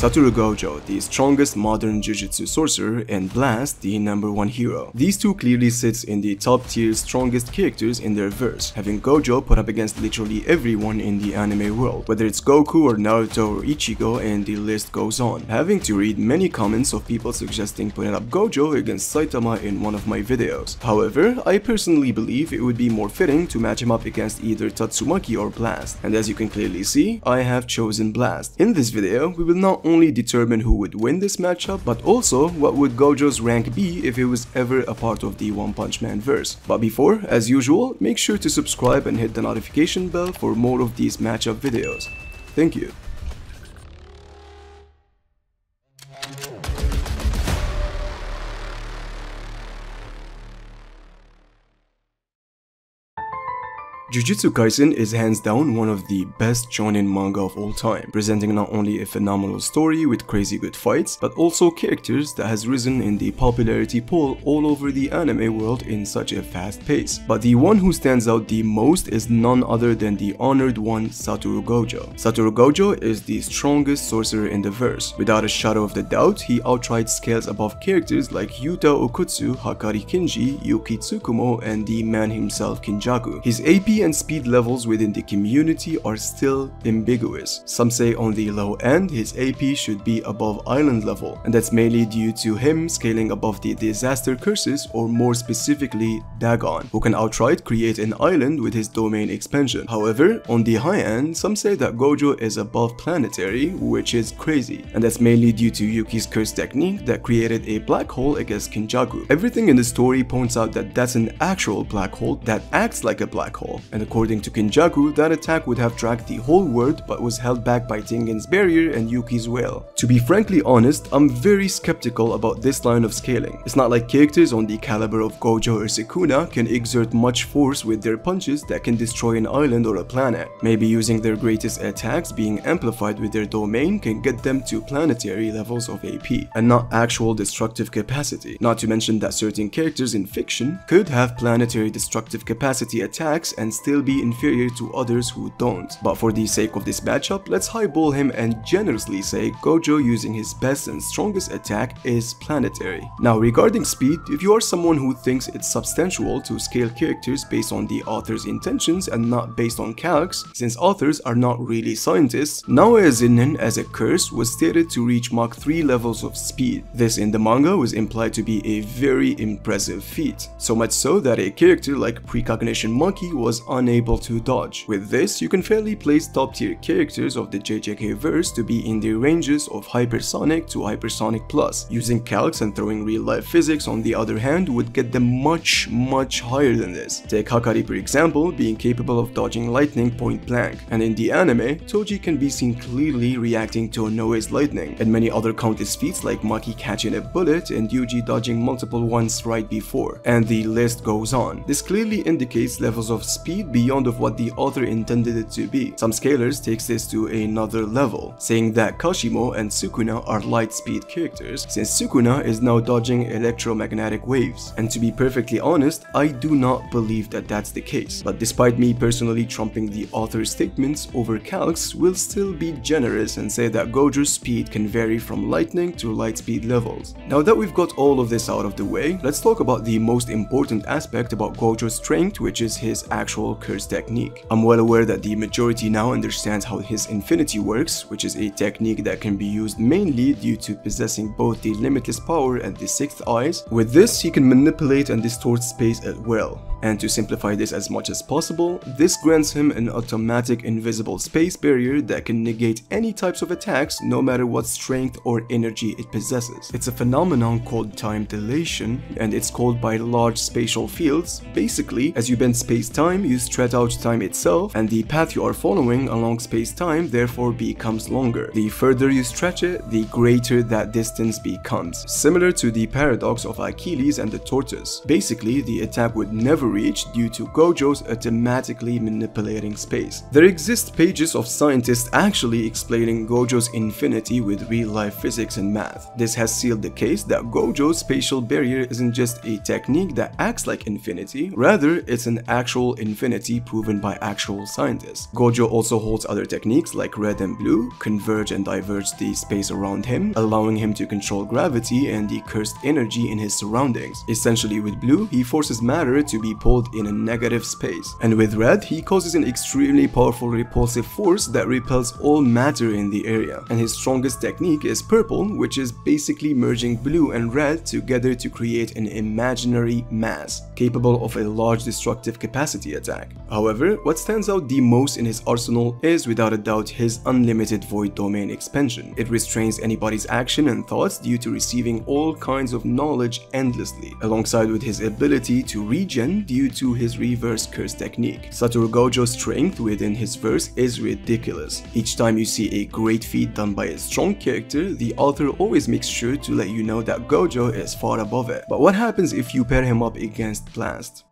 Satoru Gojo, the strongest modern Jujutsu sorcerer, and Blast, the #1 hero. These two clearly sits in the top tier strongest characters in their verse, having Gojo put up against literally everyone in the anime world, whether it's Goku or Naruto or Ichigo, and the list goes on. Having to read many comments of people suggesting putting up Gojo against Saitama in one of my videos. However, I personally believe it would be more fitting to match him up against either Tatsumaki or Blast, and as you can clearly see, I have chosen Blast. In this video, we will not only determine who would win this matchup, but also what would Gojo's rank be if he was ever a part of the One Punch Man verse. But before, as usual, make sure to subscribe and hit the notification bell for more of these matchup videos. Thank you. Jujutsu Kaisen is hands down one of the best shonen manga of all time, presenting not only a phenomenal story with crazy good fights, but also characters that has risen in the popularity poll all over the anime world in such a fast pace. But the one who stands out the most is none other than the honored one, Satoru Gojo. Satoru Gojo is the strongest sorcerer in the verse. Without a shadow of the doubt, he outright scales above characters like Yuta Okutsu, Hakari Kinji, Yuki Tsukumo, and the man himself Kinjaku. His AP and speed levels within the community are still ambiguous. Some say on the low end his AP should be above island level, and that's mainly due to him scaling above the disaster curses, or more specifically Dagon, who can outright create an island with his domain expansion. However, on the high end, some say that Gojo is above planetary, which is crazy, and that's mainly due to Yuki's curse technique that created a black hole against Kinjaku. Everything in the story points out that that's an actual black hole that acts like a black hole, and according to Kinjaku, that attack would have tracked the whole world but was held back by Tengen's barrier and Yuki's will. To be frankly honest, I'm very skeptical about this line of scaling. It's not like characters on the caliber of Gojo or Sukuna can exert much force with their punches that can destroy an island or a planet. Maybe using their greatest attacks being amplified with their domain can get them to planetary levels of AP, and not actual destructive capacity. Not to mention that certain characters in fiction could have planetary destructive capacity attacks and still be inferior to others who don't. But for the sake of this matchup, let's highball him and generously say Gojo using his best and strongest attack is planetary. Now regarding speed, if you are someone who thinks it's substantial to scale characters based on the author's intentions and not based on calcs, since authors are not really scientists, Naoya Zinen as a curse was stated to reach Mach 3 levels of speed. This in the manga was implied to be a very impressive feat, so much so that a character like Precognition Monkey was unable to dodge. With this, you can fairly place top tier characters of the JJK verse to be in the ranges of hypersonic to hypersonic plus. Using calcs and throwing real life physics on the other hand would get them much higher than this. Take Hakari for example, being capable of dodging lightning point blank, and in the anime, Toji can be seen clearly reacting to Onoe's lightning, and many other countless feats like Maki catching a bullet and Yuji dodging multiple ones right before, and the list goes on. This clearly indicates levels of speed beyond of what the author intended it to be. Some scalers takes this to another level, saying that Kashimo and Sukuna are light speed characters, since Sukuna is now dodging electromagnetic waves. And to be perfectly honest, I do not believe that that's the case. But despite me personally trumping the author's statements over calcs, will still be generous and say that Gojo's speed can vary from lightning to light speed levels. Now that we've got all of this out of the way, let's talk about the most important aspect about Gojo's strength, which is his actual curse technique. I'm well aware that the majority now understands how his infinity works, which is a technique that can be used mainly due to possessing both the limitless power and the sixth eyes. With this, he can manipulate and distort space at will. And to simplify this as much as possible, this grants him an automatic invisible space barrier that can negate any types of attacks no matter what strength or energy it possesses. It's a phenomenon called time dilation, and it's called by large spatial fields. Basically, as you bend space-time, you stretch out time itself, and the path you are following along space-time therefore becomes longer. The further you stretch it, the greater that distance becomes, similar to the paradox of Achilles and the tortoise. Basically, the attack would never reach due to Gojo's automatically manipulating space. There exist pages of scientists actually explaining Gojo's infinity with real-life physics and math. This has sealed the case that Gojo's spatial barrier isn't just a technique that acts like infinity, rather it's an actual infinity infinity proven by actual scientists. Gojo also holds other techniques like red and blue, converge and diverge the space around him, allowing him to control gravity and the cursed energy in his surroundings. Essentially, with blue, he forces matter to be pulled in a negative space, and with red, he causes an extremely powerful repulsive force that repels all matter in the area. And his strongest technique is purple, which is basically merging blue and red together to create an imaginary mass, capable of a large destructive capacity attack. However, what stands out the most in his arsenal is without a doubt his unlimited void domain expansion. It restrains anybody's action and thoughts due to receiving all kinds of knowledge endlessly, alongside with his ability to regen due to his reverse curse technique. Satoru Gojo's strength within his verse is ridiculous. Each time you see a great feat done by a strong character, the author always makes sure to let you know that Gojo is far above it. But what happens if you pair him up against Blast?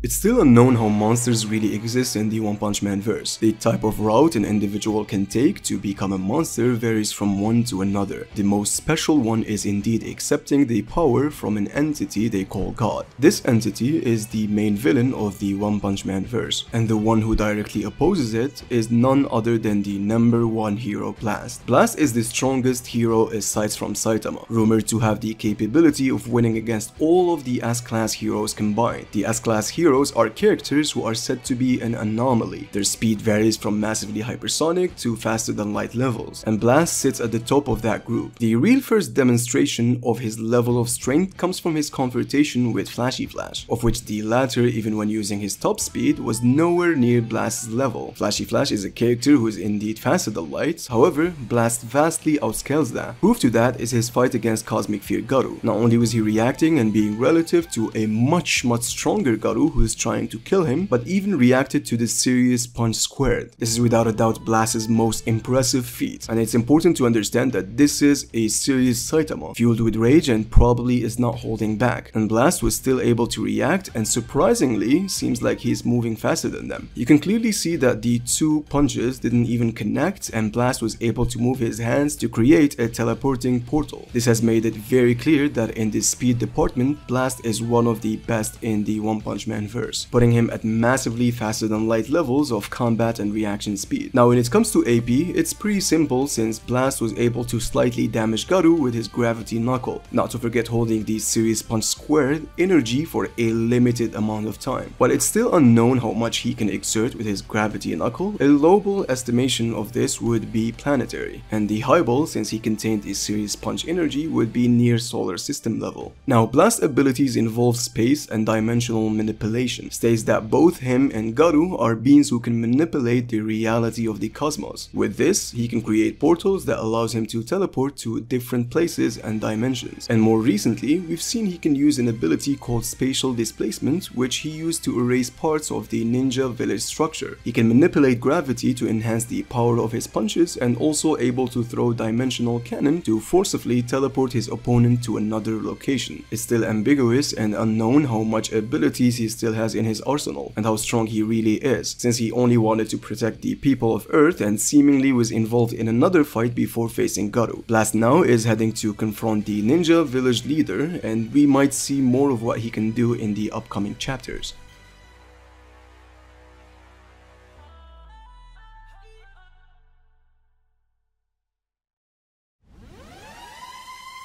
It's still unknown how monsters really exist in the One Punch Man verse. The type of route an individual can take to become a monster varies from one to another. The most special one is indeed accepting the power from an entity they call God. This entity is the main villain of the One Punch Man verse, and the one who directly opposes it is none other than the #1 hero Blast. Blast is the strongest hero aside from Saitama, rumored to have the capability of winning against all of the S-class heroes combined. The S-class heroes are characters who are said to be an anomaly. Their speed varies from massively hypersonic to faster than light levels, and Blast sits at the top of that group. The real first demonstration of his level of strength comes from his confrontation with Flashy Flash, of which the latter, even when using his top speed, was nowhere near Blast's level. Flashy Flash is a character who is indeed faster than light, however, Blast vastly outscales that. Proof to that is his fight against Cosmic Fear Garu. Not only was he reacting and being relative to a much stronger Garu who is trying to kill him, but even reacted to the Serious Punch Squared. This is without a doubt Blast's most impressive feat, and it's important to understand that this is a serious Saitama, fueled with rage and probably is not holding back, and Blast was still able to react, and surprisingly seems like he's moving faster than them. You can clearly see that the two punches didn't even connect, and Blast was able to move his hands to create a teleporting portal. This has made it very clear that in the speed department, Blast is one of the best in the One Punch Man verse, putting him at massively faster than light levels of combat and reaction speed. Now when it comes to AP, it's pretty simple since Blast was able to slightly damage Garu with his gravity knuckle, not to forget holding the Serious Punch Squared energy for a limited amount of time. While it's still unknown how much he can exert with his gravity knuckle, a lowball estimation of this would be planetary, and the highball, since he contained the Serious Punch energy, would be near solar system level. Now Blast's abilities involve space and dimensional manipulation. States that both him and Garu are beings who can manipulate the reality of the cosmos. With this, he can create portals that allows him to teleport to different places and dimensions. And more recently, we've seen he can use an ability called spatial displacement, which he used to erase parts of the ninja village structure. He can manipulate gravity to enhance the power of his punches, and also able to throw dimensional cannon to forcibly teleport his opponent to another location. It's still ambiguous and unknown how much abilities he still has in his arsenal, and how strong he really is, since he only wanted to protect the people of Earth and seemingly was involved in another fight before facing Garu. Blast now is heading to confront the ninja village leader, and we might see more of what he can do in the upcoming chapters.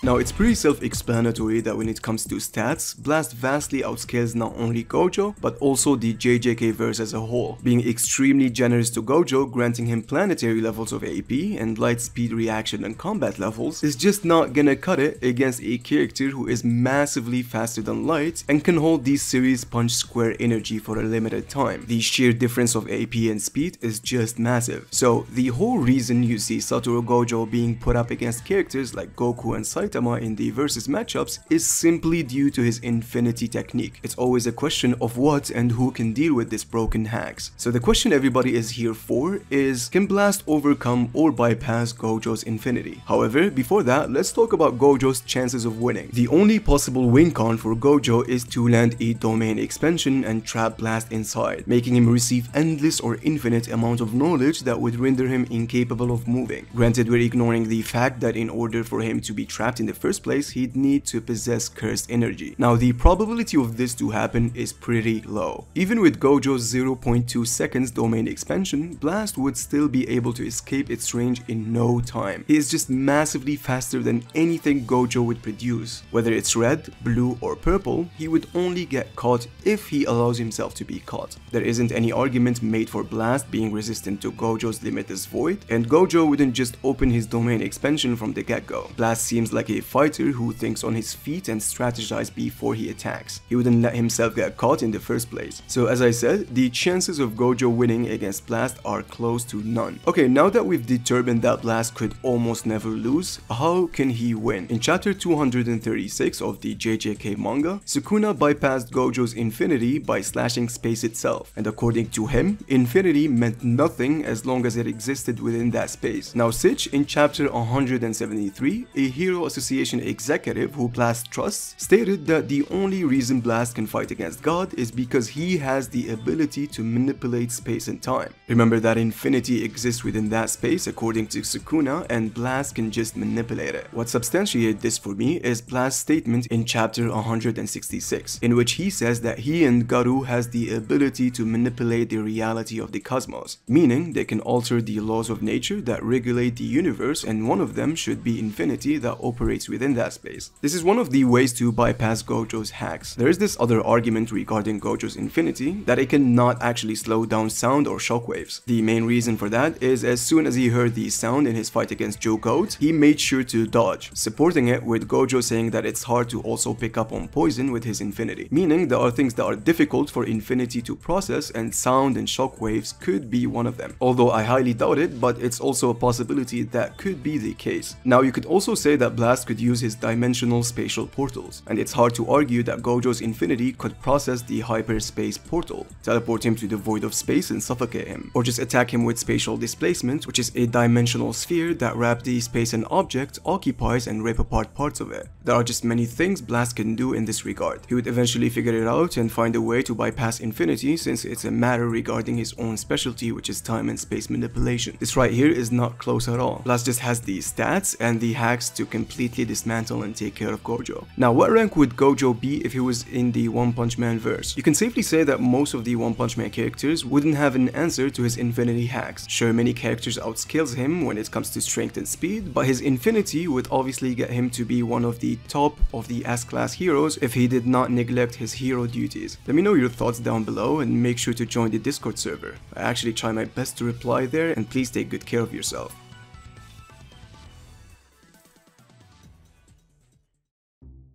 Now, it's pretty self-explanatory that when it comes to stats, Blast vastly outscales not only Gojo, but also the JJK verse as a whole, being extremely generous to Gojo, granting him planetary levels of AP and light speed reaction and combat levels, is just not gonna cut it against a character who is massively faster than light and can hold the Serious Punch Square energy for a limited time. The sheer difference of AP and speed is just massive. So the whole reason you see Satoru Gojo being put up against characters like Goku and Saitama in the versus matchups is simply due to his infinity technique. It's always a question of what and who can deal with this broken hacks. So the question everybody is here for is, can Blast overcome or bypass Gojo's infinity? However, before that, let's talk about Gojo's chances of winning. The only possible win con for Gojo is to land a domain expansion and trap Blast inside, making him receive endless or infinite amount of knowledge that would render him incapable of moving. Granted, we're ignoring the fact that in order for him to be trapped in the first place, he'd need to possess cursed energy. Now, the probability of this to happen is pretty low. Even with Gojo's 0.2 seconds domain expansion, Blast would still be able to escape its range in no time. He is just massively faster than anything Gojo would produce. Whether it's red, blue, or purple, he would only get caught if he allows himself to be caught. There isn't any argument made for Blast being resistant to Gojo's limitless void, and Gojo wouldn't just open his domain expansion from the get-go. Blast seems like a fighter who thinks on his feet and strategizes before he attacks. He wouldn't let himself get caught in the first place. So as I said, the chances of Gojo winning against Blast are close to none. Okay, now that we've determined that Blast could almost never lose, how can he win? In chapter 236 of the JJK manga, Sukuna bypassed Gojo's infinity by slashing space itself, and according to him, infinity meant nothing as long as it existed within that space. Now Sich, in chapter 173, a Hero Association executive who Blast trusts, stated that the only reason Blast can fight against God is because he has the ability to manipulate space and time. Remember that infinity exists within that space according to Sukuna, and Blast can just manipulate it. What substantiates this for me is Blast's statement in chapter 166, in which he says that he and Garou has the ability to manipulate the reality of the cosmos, meaning they can alter the laws of nature that regulate the universe, and one of them should be infinity that operates within that space. This is one of the ways to bypass Gojo's hacks. There is this other argument regarding Gojo's infinity, that it cannot actually slow down sound or shockwaves. The main reason for that is as soon as he heard the sound in his fight against Joe Goat, he made sure to dodge, supporting it with Gojo saying that it's hard to also pick up on poison with his infinity, meaning there are things that are difficult for infinity to process, and sound and shockwaves could be one of them. Although I highly doubt it, but it's also a possibility that could be the case. Now you could also say that Blast could use his dimensional spatial portals, and it's hard to argue that Gojo's infinity could process the hyperspace portal, teleport him to the void of space and suffocate him, or just attack him with spatial displacement, which is a dimensional sphere that wraps the space an object occupies and rip apart parts of it. There are just many things Blast can do in this regard. He would eventually figure it out and find a way to bypass infinity, since it's a matter regarding his own specialty, which is time and space manipulation. This right here is not close at all. Blast just has the stats and the hacks to completely dismantle and take care of Gojo. Now, what rank would Gojo be if he was in the One Punch Man verse? You can safely say that most of the One Punch Man characters wouldn't have an answer to his infinity hacks. Sure, many characters outscales him when it comes to strength and speed, but his infinity would obviously get him to be one of the top of the S-class heroes if he did not neglect his hero duties. Let me know your thoughts down below, and make sure to join the Discord server. I actually try my best to reply there, and please take good care of yourself.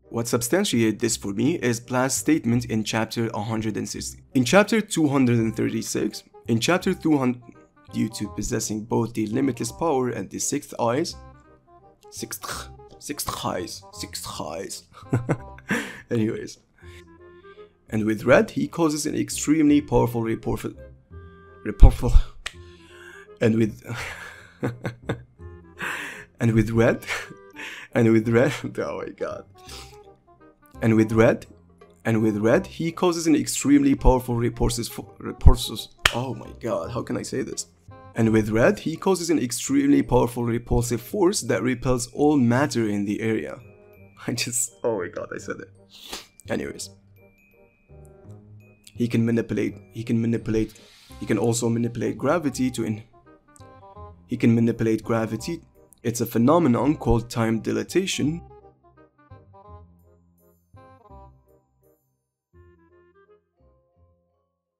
What substantiates this for me is Blast's statement in chapter 160. In chapter 236, due to possessing both the limitless power and the sixth eyes, anyways, and with red, he causes an extremely powerful and with red, oh my god. And with red, he causes an extremely powerful oh my god, how can I say this? And with red, he causes an extremely powerful repulsive force that repels all matter in the area. Oh my god, I said it. Anyways. He can also manipulate gravity It's a phenomenon called time dilatation,